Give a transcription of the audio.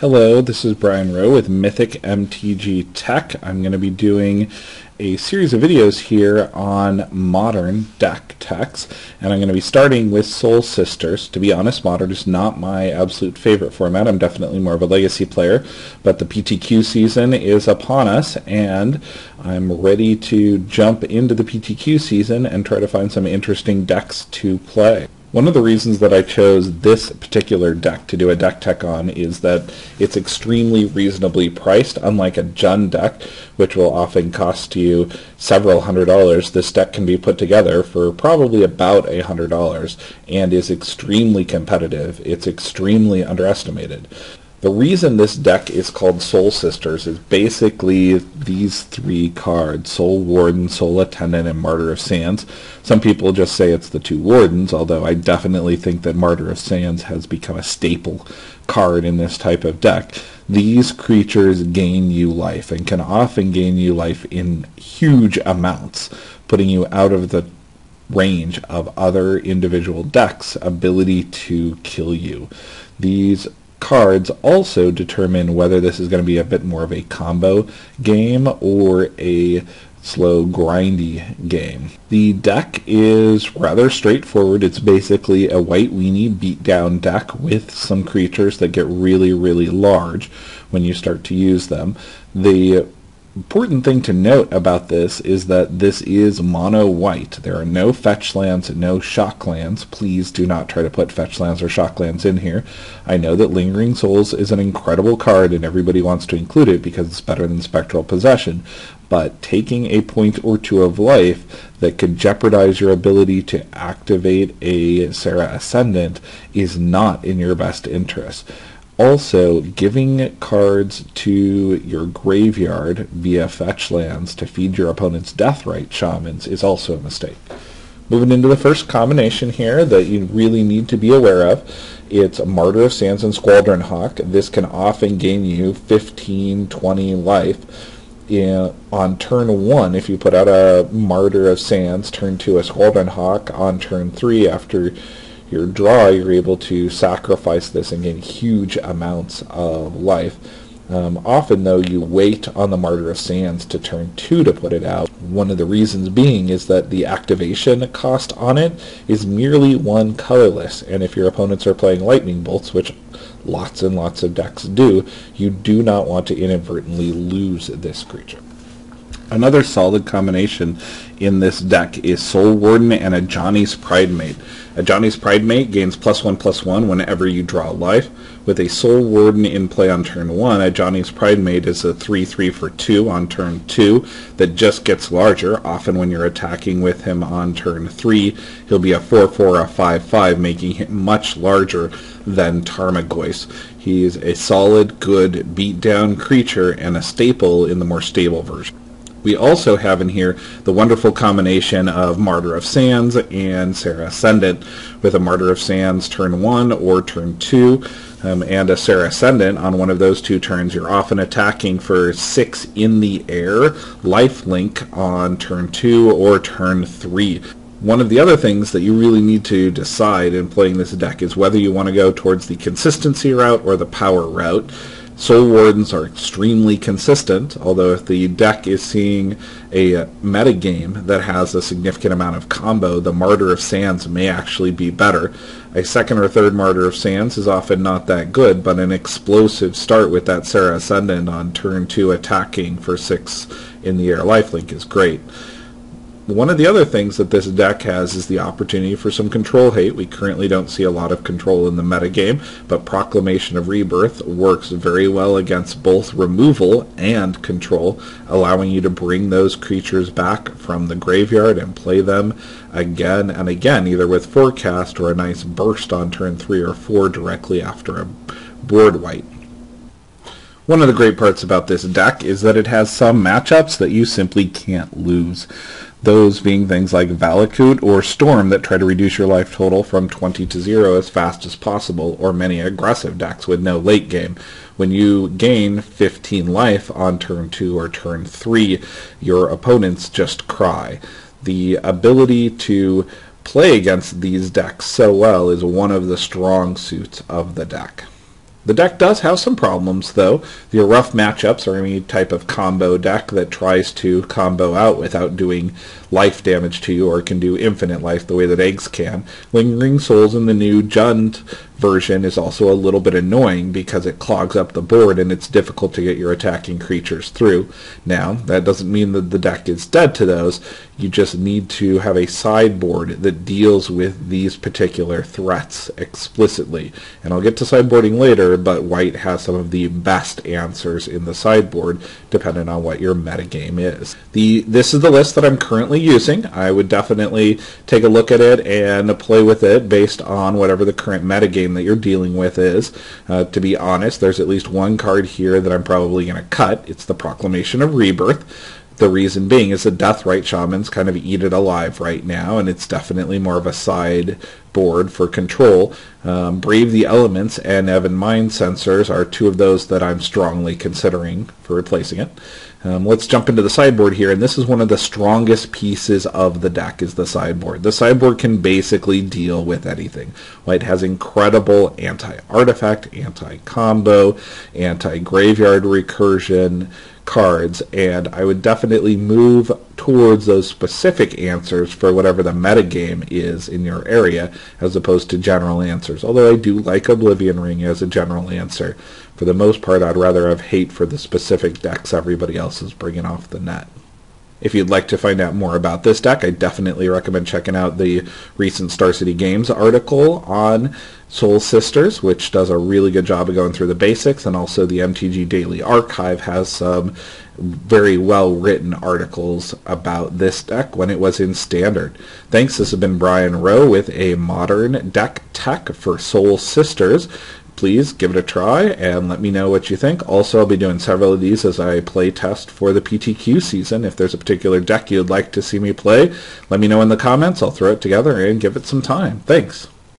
Hello, this is Brian Rowe with Mythic MTG Tech. I'm going to be doing a series of videos here on modern deck techs, and I'm going to be starting with Soul Sisters. To be honest, modern is not my absolute favorite format. I'm definitely more of a legacy player, but the PTQ season is upon us, and I'm ready to jump into the PTQ season and try to find some interesting decks to play. One of the reasons that I chose this particular deck to do a deck tech on is that it's extremely reasonably priced. Unlike a Jund deck, which will often cost you several $100s, this deck can be put together for probably about $100 and is extremely competitive. It's extremely underestimated. The reason this deck is called Soul Sisters is basically these three cards: Soul Warden, Soul Attendant, and Martyr of Sands. Some people just say it's the two Wardens, although I definitely think that Martyr of Sands has become a staple card in this type of deck. These creatures gain you life, and can often gain you life in huge amounts, putting you out of the range of other individual decks' ability to kill you. These cards also determine whether this is going to be a bit more of a combo game or a slow grindy game. The deck is rather straightforward. It's basically a white weenie beatdown deck with some creatures that get really large when you start to use them. The important thing to note about this is that this is mono white. There are no fetch lands, no shock lands. Please do not try to put fetch lands or shock lands in here. I know that Lingering Souls is an incredible card and everybody wants to include it because it's better than Spectral Possession, but taking a point or two of life that could jeopardize your ability to activate a Serra Ascendant is not in your best interest. Also, giving cards to your graveyard via fetch lands to feed your opponent's Deathrite Shamans is also a mistake. Moving into the first combination here that you really need to be aware of, it's Martyr of Sands and Squadron Hawk. This can often gain you 15-20 life. On turn 1, if you put out a Martyr of Sands, turn 2 a Squadron Hawk, on turn 3 after your draw, you're able to sacrifice this and gain huge amounts of life. Often, though, you wait on the Martyr of Sands to turn 2 to put it out. One of the reasons being is that the activation cost on it is merely 1 colorless, and if your opponents are playing Lightning Bolts, which lots and lots of decks do, you do not want to inadvertently lose this creature. Another solid combination in this deck is Soul Warden and a Johnny's Pridemate. A Johnny's Pridemate gains +1/+1 whenever you draw life. With a Soul Warden in play on turn 1, a Johnny's Pridemate is a 3/3 for 2 on turn 2 that just gets larger. Often when you're attacking with him on turn 3, he'll be a 4/4 or a 5/5, making him much larger than Tarmogoyf. He is a solid, good beatdown creature and a staple in the more stable version. We also have in here the wonderful combination of Martyr of Sands and Serra Ascendant. With a Martyr of Sands turn 1 or turn 2 and a Serra Ascendant on one of those 2 turns, you're often attacking for 6 in the air lifelink on turn 2 or turn 3. One of the other things that you really need to decide in playing this deck is whether you want to go towards the consistency route or the power route. Soul Wardens are extremely consistent, although if the deck is seeing a metagame that has a significant amount of combo, the Martyr of Sands may actually be better. A second or third Martyr of Sands is often not that good, but an explosive start with that Serra Ascendant on turn 2 attacking for 6 in the air lifelink is great. One of the other things that this deck has is the opportunity for some control hate. We currently don't see a lot of control in the metagame, but Proclamation of Rebirth works very well against both removal and control, allowing you to bring those creatures back from the graveyard and play them again and again, either with Forecast or a nice burst on turn 3 or 4 directly after a board wipe. One of the great parts about this deck is that it has some matchups that you simply can't lose. Those being things like Valakut or Storm that try to reduce your life total from 20 to 0 as fast as possible, or many aggressive decks with no late game. When you gain 15 life on turn 2 or turn 3, your opponents just cry. The ability to play against these decks so well is one of the strong suits of the deck. The deck does have some problems, though. Your rough matchups or any type of combo deck that tries to combo out without doing life damage to you, or can do infinite life the way that eggs can. Lingering Souls in the new Jund version is also a little bit annoying because it clogs up the board and it's difficult to get your attacking creatures through. Now, that doesn't mean that the deck is dead to those. You just need to have a sideboard that deals with these particular threats explicitly. And I'll get to sideboarding later, but white has some of the best answers in the sideboard depending on what your metagame is. This is the list that I'm currently using. I would definitely take a look at it and play with it based on whatever the current metagame that you're dealing with is. To be honest, there's at least one card here that I'm probably going to cut. It's the Proclamation of Rebirth. The reason being is that Deathrite Shamans kind of eat it alive right now, and it's definitely more of a sideboard for control. Brave the Elements and Evan Mind Sensors are two of those that I'm strongly considering for replacing it. Let's jump into the sideboard here, and this is one of the strongest pieces of the deck is the sideboard. The sideboard can basically deal with anything. White has incredible anti-artifact, anti-combo, anti-graveyard recursion cards, and I would definitely move towards those specific answers for whatever the metagame is in your area as opposed to general answers. Although I do like Oblivion Ring as a general answer. For the most part, I'd rather have hate for the specific decks everybody else is bringing off the net. If you'd like to find out more about this deck, I definitely recommend checking out the recent Star City Games article on Soul Sisters, which does a really good job of going through the basics, and also the MTG Daily Archive has some very well-written articles about this deck when it was in Standard. Thanks. This has been Brian Rowe with a modern deck tech for Soul Sisters. Please give it a try and let me know what you think. Also, I'll be doing several of these as I play test for the PTQ season. If there's a particular deck you'd like to see me play, let me know in the comments. I'll throw it together and give it some time. Thanks.